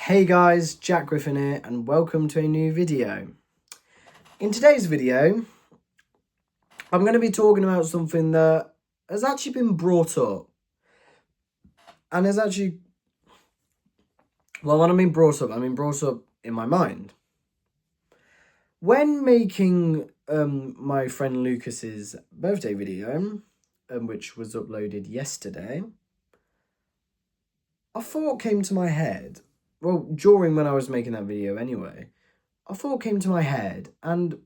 Hey guys, Jack Griffin here and welcome to a new video. In today's video, I'm going to be talking about something that has actually been brought up. And has actually, well, when I mean brought up in my mind. When making my friend Lucas's birthday video, which was uploaded yesterday, a thought came to my head. Well, during when I was making that video anyway, a thought came to my head, and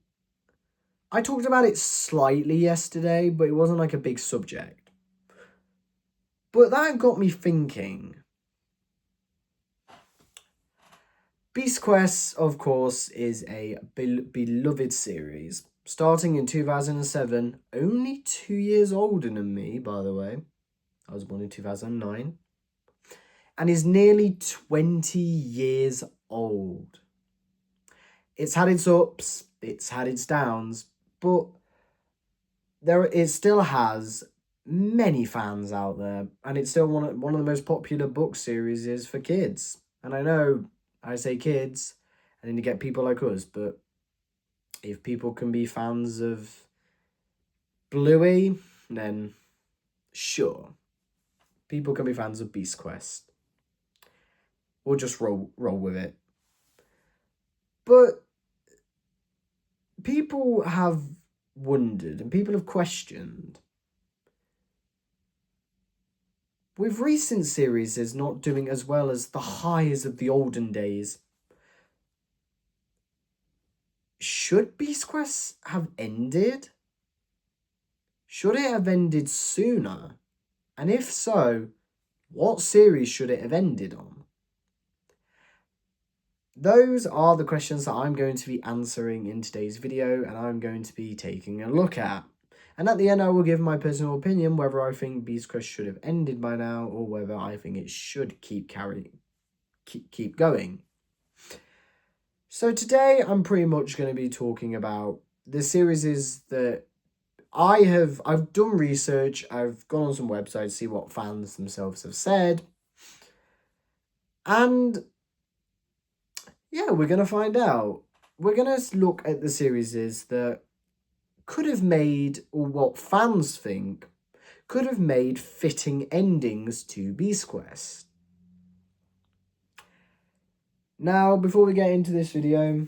I talked about it slightly yesterday, but it wasn't like a big subject. But that got me thinking. Beast Quest, of course, is a beloved series. Starting in 2007, only 2 years older than me, by the way. I was born in 2009. And is nearly 20 years old. It's had its ups, it's had its downs, but it still has many fans out there, and it's still one of the most popular book series for kids. And I know I say kids, I need to get people like us, but if people can be fans of Bluey, then sure, people can be fans of Beast Quest. We'll just roll with it. But people have wondered and people have questioned, with recent series is not doing as well as the highs of the olden days, should Beast Quest have ended? Should it have ended sooner? And if so, what series should it have ended on? Those are the questions that I'm going to be answering in today's video, and I'm going to be taking a look at. And at the end, I will give my personal opinion whether I think Beast Quest should have ended by now or whether I think it should keep going. So today, I'm pretty much going to be talking about the series that I've done research, I've gone on some websites to see what fans themselves have said. And yeah, we're going to find out. We're going to look at the series that could have made, or what fans think, could have made fitting endings to Beast Quest. Now, before we get into this video,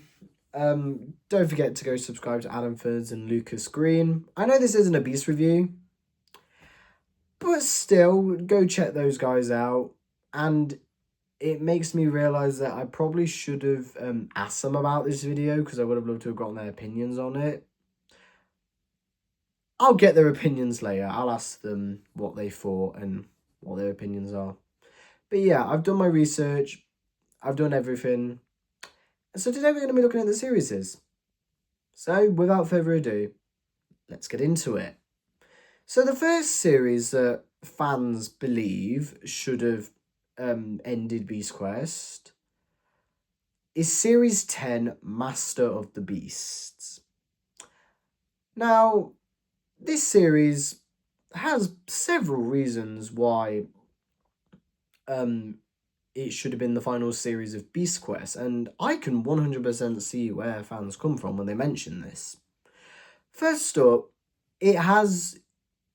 don't forget to go subscribe to Adam Furds and Lucas Green. I know this isn't a Beast review, but still, go check those guys out. And it makes me realise that I probably should have asked them about this video, because I would have loved to have gotten their opinions on it. I'll get their opinions later. I'll ask them what they thought and what their opinions are. But yeah, I've done my research. I've done everything. So today we're going to be looking at the series. So without further ado, let's get into it. So the first series that fans believe should have ended Beast Quest is Series 10, Master of the Beasts. Now, this series has several reasons why it should have been the final series of Beast Quest, and I can 100% see where fans come from when they mention this. First up, it has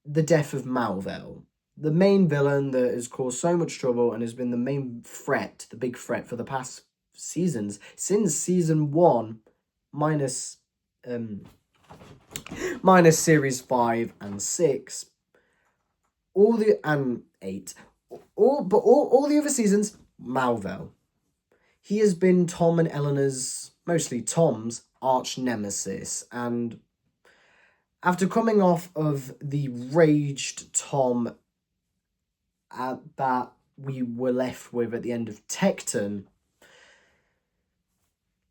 the death of Malvel, the main villain that has caused so much trouble and has been the main threat, the big threat for the past seasons, since season 1, minus series 5 and 6, all the 8, all the other seasons, Malvel. He has been Tom and Eleanor's, mostly Tom's, arch nemesis, and after coming off of the raged Tom that we were left with at the end of Tecton,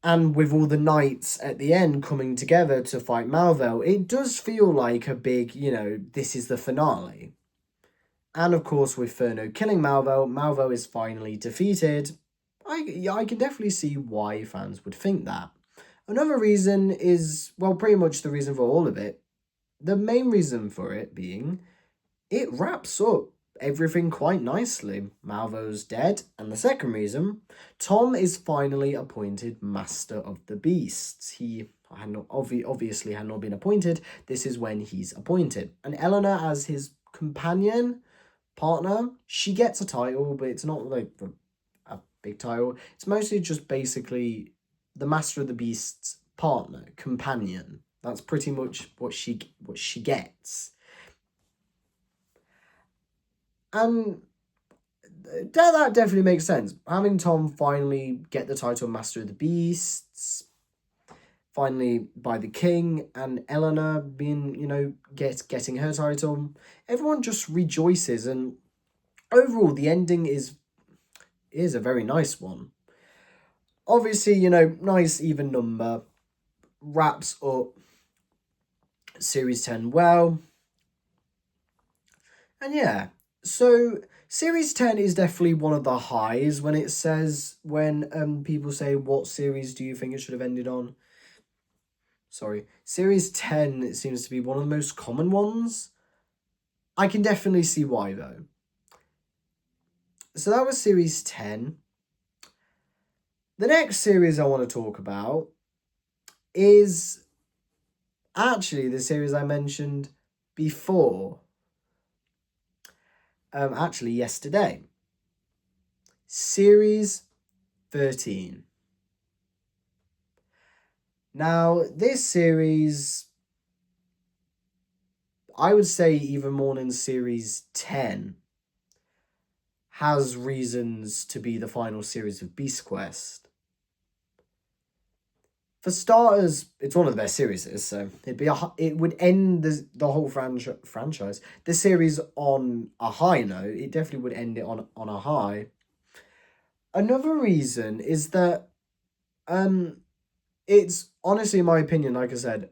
and with all the knights at the end coming together to fight Malvel, it does feel like a big, this is the finale. And of course, with Furno killing Malvel is finally defeated. I can definitely see why fans would think that. Another reason is, well, pretty much the reason for all of it. The main reason for it being, it wraps up everything quite nicely. Malvo's dead, and the second reason, Tom is finally appointed Master of the Beasts. He had not, obviously had not been appointed. This is when he's appointed. And Eleanor, as his companion, partner, she gets a title, but it's not like a big title. It's mostly just basically the Master of the Beasts partner, companion. That's pretty much what she gets. And that definitely makes sense. Having Tom finally get the title Master of the Beasts, finally by the king, and Eleanor being, getting her title, everyone just rejoices. And overall, the ending is a very nice one. Obviously, nice even number, wraps up Series 10 well. And yeah, so Series 10 is definitely one of the highs when people say, what series do you think it should have ended on? Sorry, Series 10 seems to be one of the most common ones. I can definitely see why, though. So that was Series 10. The next series I want to talk about is actually the series I mentioned before. Actually, yesterday. Series 13. Now, this series, I would say even more than Series 10, has reasons to be the final series of Beast Quest. For starters, it's one of the best series, so it would end the whole franchise, the series, on a high note. It definitely would end it on a high. Another reason is that it's honestly, in my opinion, like I said,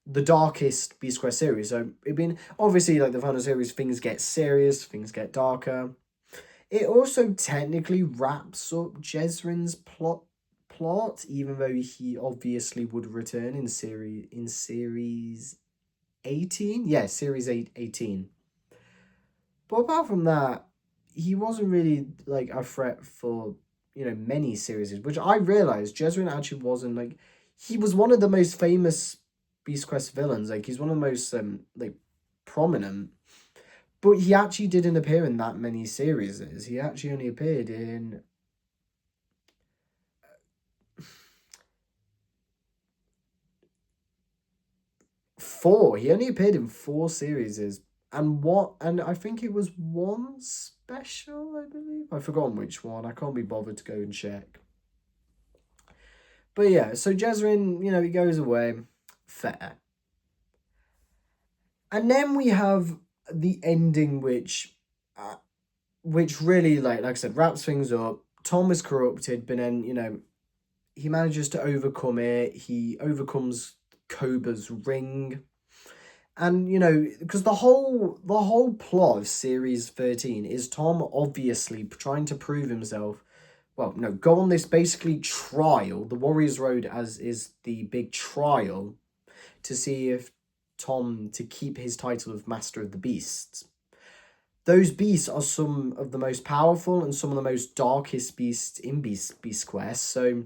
the darkest Beast Quest series. So it being obviously like the final series, things get serious, things get darker. It also technically wraps up Jezrin's plot, even though he obviously would return in series 18. Yeah, series 18. But apart from that, he wasn't really like a threat for many series, which I realized Jezrin actually wasn't. Like, he was one of the most famous Beast Quest villains. Like, he's one of the most prominent. But he actually didn't appear in that many series. He actually only appeared in 4. He only appeared in 4 series. And I think it was one special, I believe. I've forgotten which one. I can't be bothered to go and check. But yeah, so Jezrin, he goes away. Fair. And then we have the ending, which really, like I said, wraps things up. Tom is corrupted, but then, he manages to overcome it. He overcomes Koba's ring. And, because the whole plot of Series 13 is Tom obviously trying to prove himself. Well, no, go on this basically trial. The Warriors Road is the big trial to see if Tom to keep his title of Master of the Beasts. Those beasts are some of the most powerful and some of the most darkest beasts in Beast Quest. So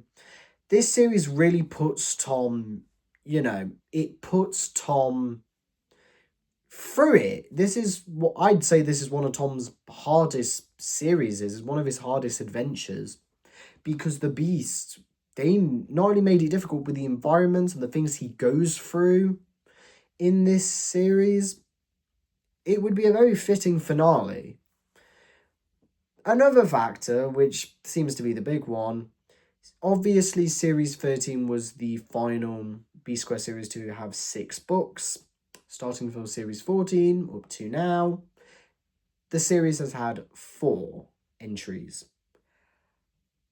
this series really puts Tom, it puts Tom through it. This is what I'd say, this is one of Tom's hardest series. It's one of his hardest adventures, because the beasts, they not only made it difficult with the environment and the things he goes through in this series, it would be a very fitting finale. Another factor, which seems to be the big one, obviously Series 13 was the final Beast Quest series to have 6 books, starting from Series 14 up to now. The series has had 4 entries,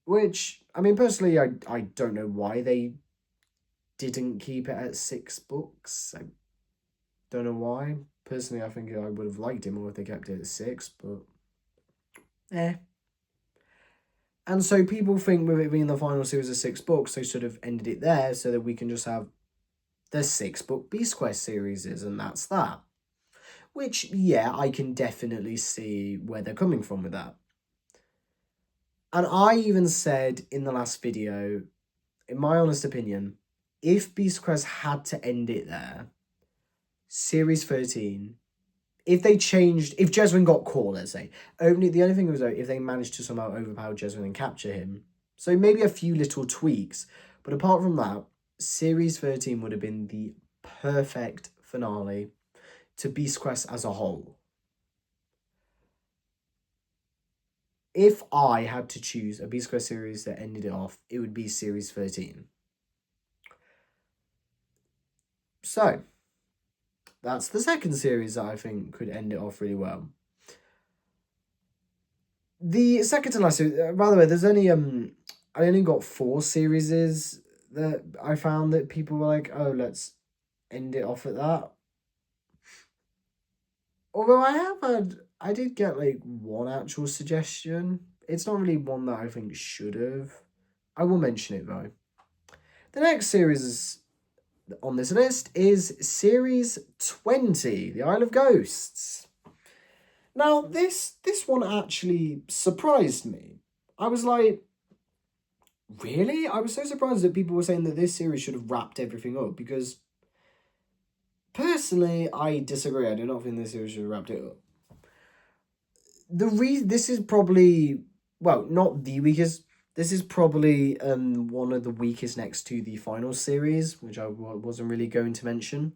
which, I mean, personally, I don't know why they didn't keep it at 6 books. I don't know why. Personally, I think I would have liked it more if they kept it at 6, but And so people think with it being the final series of 6 books, they should have ended it there so that we can just have the 6-book Beast Quest series, and that's that. Which, yeah, I can definitely see where they're coming from with that. And I even said in the last video, in my honest opinion, if Beast Quest had to end it there, Series 13, if Jeswin got caught, let's say, the only thing was, though, if they managed to somehow overpower Jeswin and capture him, so maybe a few little tweaks, but apart from that, Series 13 would have been the perfect finale to Beast Quest as a whole. If I had to choose a Beast Quest series that ended it off, it would be Series 13. So, that's the second series that I think could end it off really well. The second to last series, by the way, there's only I only got 4 series that I found that people were like, oh, let's end it off at that. Although I did get like one actual suggestion. It's not really one that I think should have. I will mention it though. The next series on this list is Series 20, The Isle of Ghosts. Now, this one actually surprised me. I was like, really? I was so surprised that people were saying that this series should have wrapped everything up, because personally, I disagree. I do not think this series should have wrapped it up. This is probably, well, not the weakest. This is probably one of the weakest next to the final series, which I wasn't really going to mention.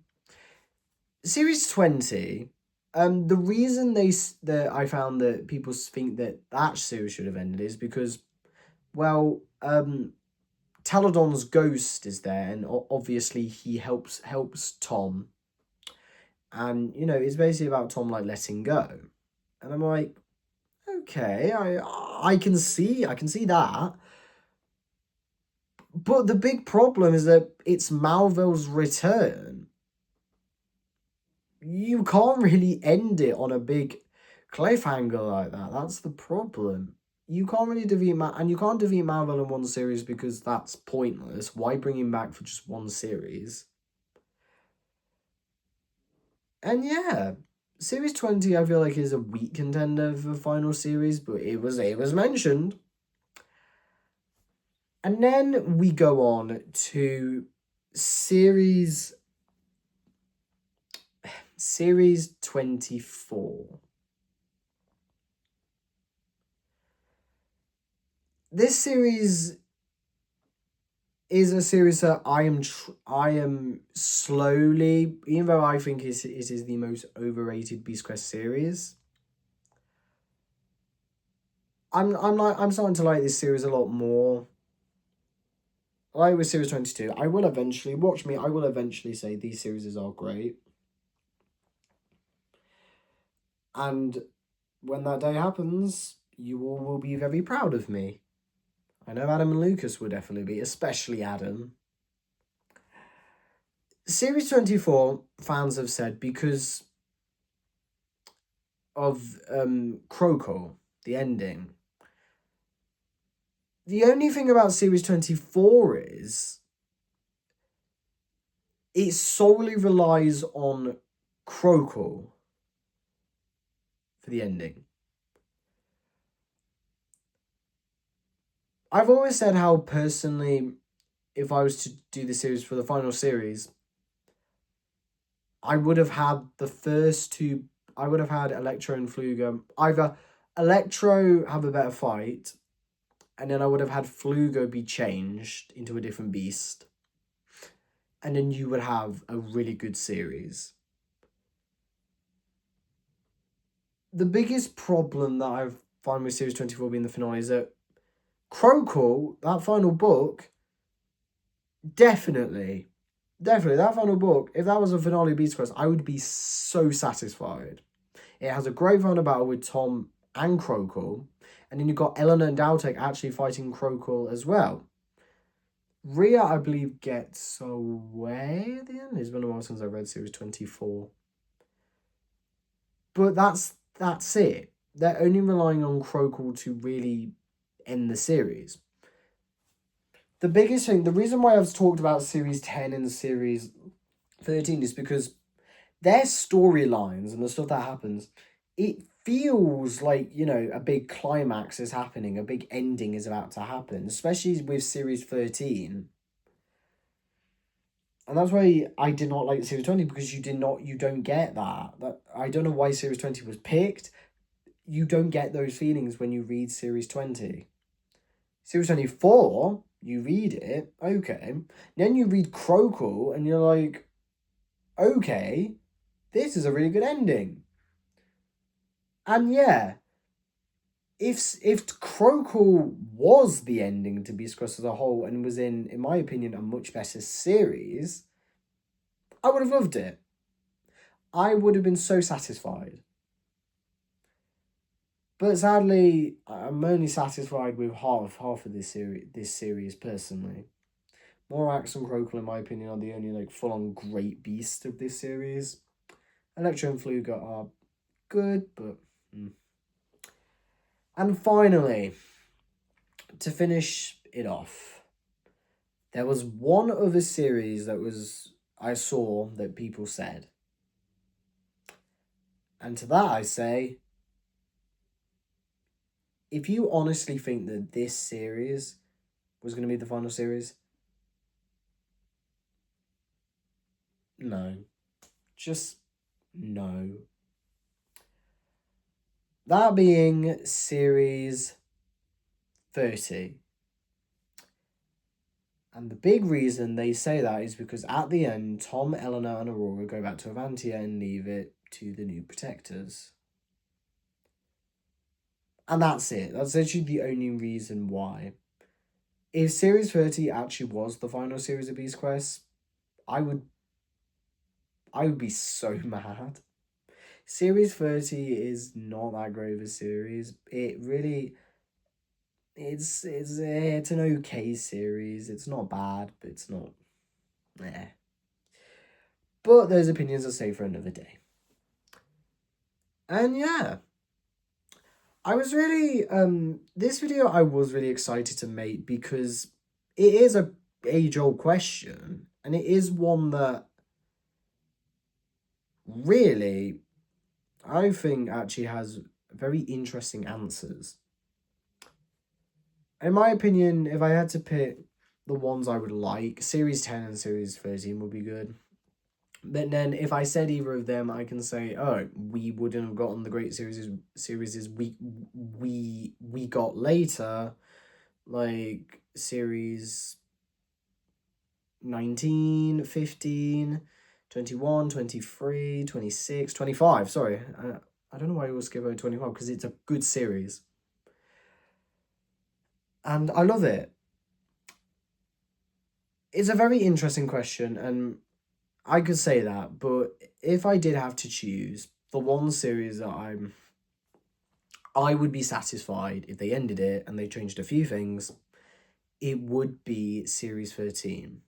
Series 20, the reason that I found that people think that series should have ended is because, well, Taladon's ghost is there, and obviously he helps Tom. And, you know, it's basically about Tom, like, letting go. And I'm like, okay, I can see that. But the big problem is that it's Malvel's return. You can't really end it on a big cliffhanger like that. That's the problem. You can't really defeat and you can't defeat Malvel in one series because that's pointless. Why bring him back for just one series? And yeah, Series 20 I feel like is a weak contender for final series, but it was mentioned. And then we go on to Series 24. This series is a series that I am slowly, even though I think it is the most overrated Beast Quest series, I'm starting to like this series a lot more. Like with Series 22, I will eventually say these series are great. And when that day happens, you all will be very proud of me. I know Adam and Lucas will definitely be, especially Adam. Series 24, fans have said, because of Krokor, the ending. The only thing about Series 24 is it solely relies on Krokor for the ending. I've always said how, personally, if I was to do the series for the final series, I would have had the first two. I would have had Electro and Flugo. Either Electro have a better fight, and then I would have had Flugo be changed into a different beast. And then you would have a really good series. The biggest problem that I find with Series 24 being the finale is that Krokor, that final book, definitely, that final book, if that was a finale Beast Quest, I would be so satisfied. It has a great final battle with Tom and Krokor, and then you've got Eleanor and Daltek actually fighting Krokor as well. Rhea, I believe, gets away at the end. It's been a while since I read Series 24. But that's it. They're only relying on Krokor to really end the series. The biggest thing, the reason why I've talked about Series 10 and Series 13 is because their storylines and the stuff that happens, it feels like, you know, a big climax is happening, a big ending is about to happen, especially with series 13. And that's why I did not like series 20, because you don't get that. I don't know why series 20 was picked. You don't get those feelings when you read series 20. Series 24, you read it, okay. Then you read Crókle and you're like, okay, this is a really good ending. And yeah, if Crókle was the ending to Beast Quest as a whole and was in my opinion, a much better series, I would have loved it. I would have been so satisfied. But sadly, I'm only satisfied with half of this series personally. Morax and Crókle, in my opinion, are the only like full on great beast of this series. Electro and Fluga are good, but. And finally, to finish it off, there was one other series that I saw that people said. And to that I say, if you honestly think that this series was going to be the final series, no. Just no. That being series 30. And the big reason they say that is because at the end, Tom, Eleanor, and Aurora go back to Avantia and leave it to the new Protectors. And that's it. That's actually the only reason why. If Series 30 actually was the final series of Beast Quest, I would be so mad. Series 30 is not that great of a series. It really it's an okay series. It's not bad, but it's not But those opinions are saved for another day. And yeah, I was really this video I was really excited to make because it is a age-old question, and it is one that really I think actually has very interesting answers. In my opinion, if I had to pick the ones I would like, Series 10 and Series 13 would be good. But then if I said either of them, I can say, oh, we wouldn't have gotten the great series we got later, like series 19, 15, 21, 23, 26, 25. Sorry. I don't know why I always skip over 25, because it's a good series. And I love it. It's a very interesting question, and I could say that, but if I did have to choose the one series that I would be satisfied if they ended it and they changed a few things, it would be Series 13.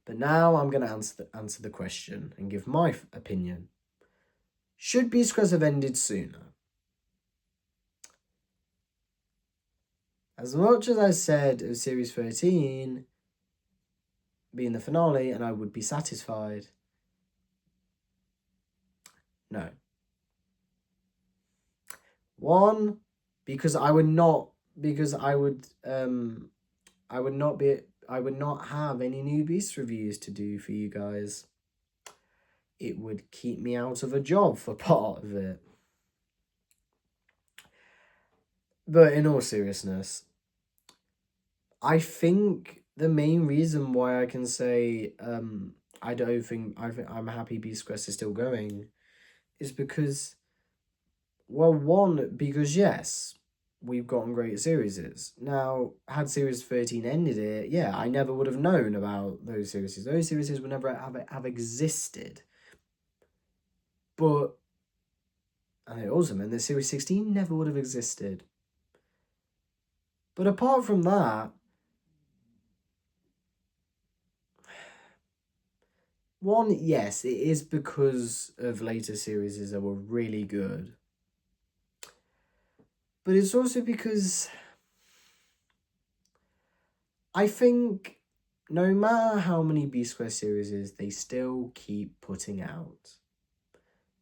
But now I'm going to answer the question and give my opinion. Should Beast Quest have ended sooner? As much as I said of Series 13 being the finale and I would be satisfied, no. One, because I would not have any new Beast reviews to do for you guys. It would keep me out of a job for part of it. But in all seriousness, I think the main reason why I can say I'm happy Beast Quest is still going is because, well, one, because yes, we've gotten great series. Now, had Series 13 ended it, yeah, I never would have known about those series. Those series would never have existed. But, and it also meant that Series 16 never would have existed. But apart from that, one, yes, it is because of later series that were really good. But it's also because I think no matter how many B-Square series is, they still keep putting out.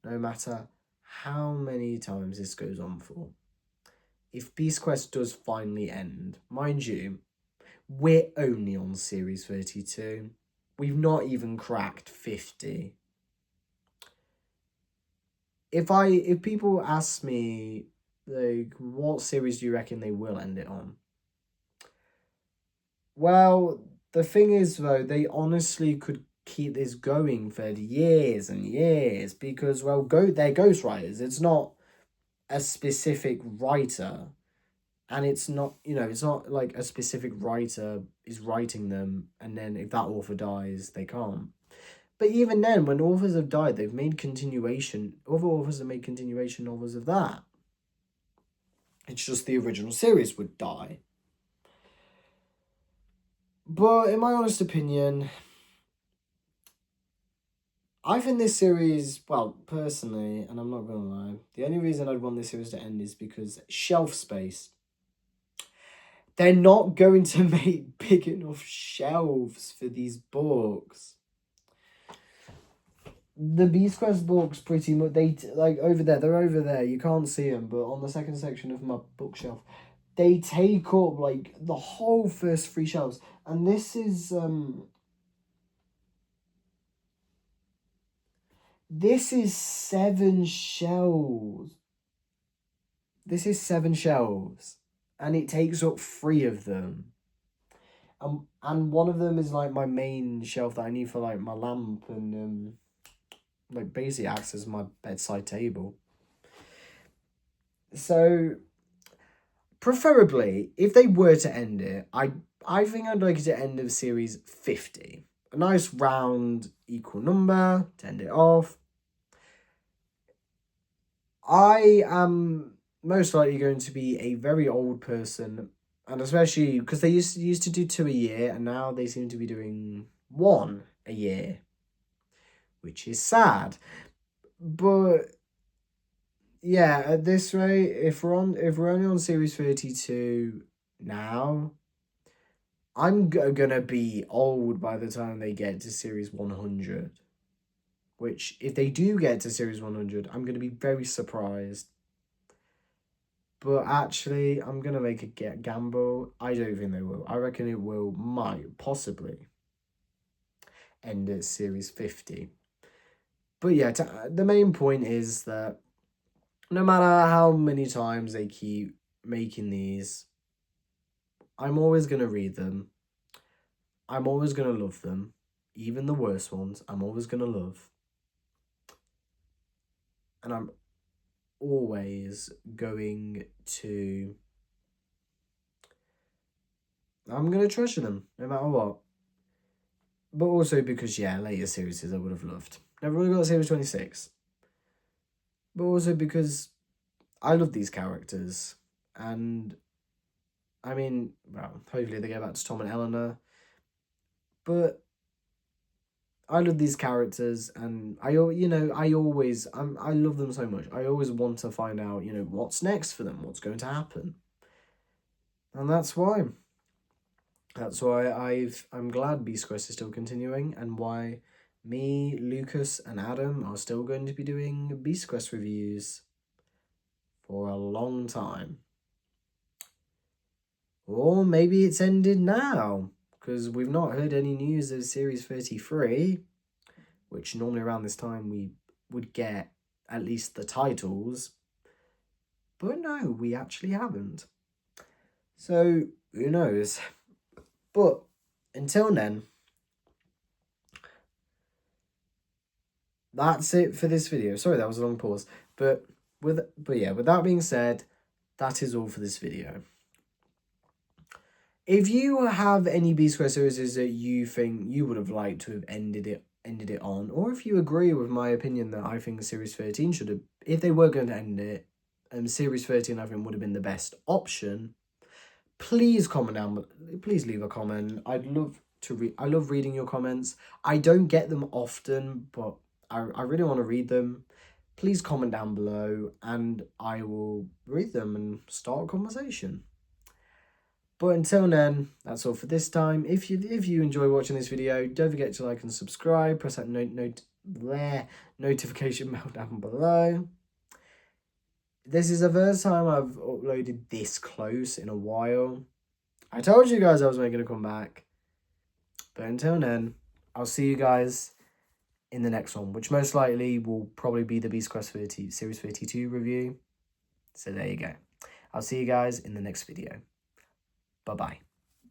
No matter how many times this goes on for. If Beast Quest does finally end, mind you, we're only on series 32. We've not even cracked 50. If people ask me, like, what series do you reckon they will end it on? Well, the thing is, though, they honestly could keep this going for years and years because, well, they're ghostwriters. It's not a specific writer, and it's not, it's not like a specific writer is writing them, and then if that author dies, they can't. But even then, when authors have died, they've made other authors have made continuation novels of that. It's just the original series would die. But in my honest opinion, I think this series, well, personally, and I'm not going to lie, the only reason I'd want this series to end is because shelf space. They're not going to make big enough shelves for these books. The Beast Quest books pretty much, over there, they're over there, you can't see them, but on the second section of my bookshelf, they take up, like, the whole first 3 shelves, and this is 7 shelves. This is 7 shelves, and it takes up 3 of them. And one of them is, like, my main shelf that I need for, like, my lamp and, like, basically acts as my bedside table. So, preferably, if they were to end it, I think I'd like it to end of series 50. A nice round, equal number to end it off. I am most likely going to be a very old person, and especially because they used to do 2 a year, and now they seem to be doing 1 a year, which is sad. But yeah, at this rate, if we're only on series 32 now, I'm gonna be old by the time they get to series 100. Which, if they do get to series 100, I'm gonna be very surprised. But actually, I'm gonna make a gamble. I don't think they will. I reckon it might possibly end at series 50. But yeah, the main point is that no matter how many times they keep making these, I'm always going to read them. I'm always going to love them. Even the worst ones, I'm always going to love. And I'm always going to... I'm going to treasure them, no matter what. But also because, yeah, later series I would have loved. Never really got series 26. But also because I love these characters. And, I mean, well, hopefully they get back to Tom and Eleanor. But I love these characters, and I love them so much. I always want to find out, what's next for them, what's going to happen. And that's why. That's why I'm glad Beast Quest is still continuing, and why me, Lucas, and Adam are still going to be doing Beast Quest reviews for a long time. Or maybe it's ended now, because we've not heard any news of Series 33, which normally around this time we would get at least the titles. But no, we actually haven't. So, who knows? But until then, that's it for this video. Sorry, that was a long pause. But with that being said, that is all for this video. If you have any Beast Quest series that you think you would have liked to have ended it on, or if you agree with my opinion that I think Series 13 should have, if they were going to end it, Series 13 I think would have been the best option, please comment down, please leave a comment. I love reading your comments. I don't get them often, but I really want to read them. Please comment down below, and I will read them and start a conversation. But until then, that's all for this time. If you enjoy watching this video, don't forget to like and subscribe. Press that notification bell down below. This is the first time I've uploaded this close in a while. I told you guys I was making a comeback. But until then, I'll see you guys in the next one, which most likely will probably be the Beast Quest Series 32 review. So there you go. I'll see you guys in the next video. Bye-bye.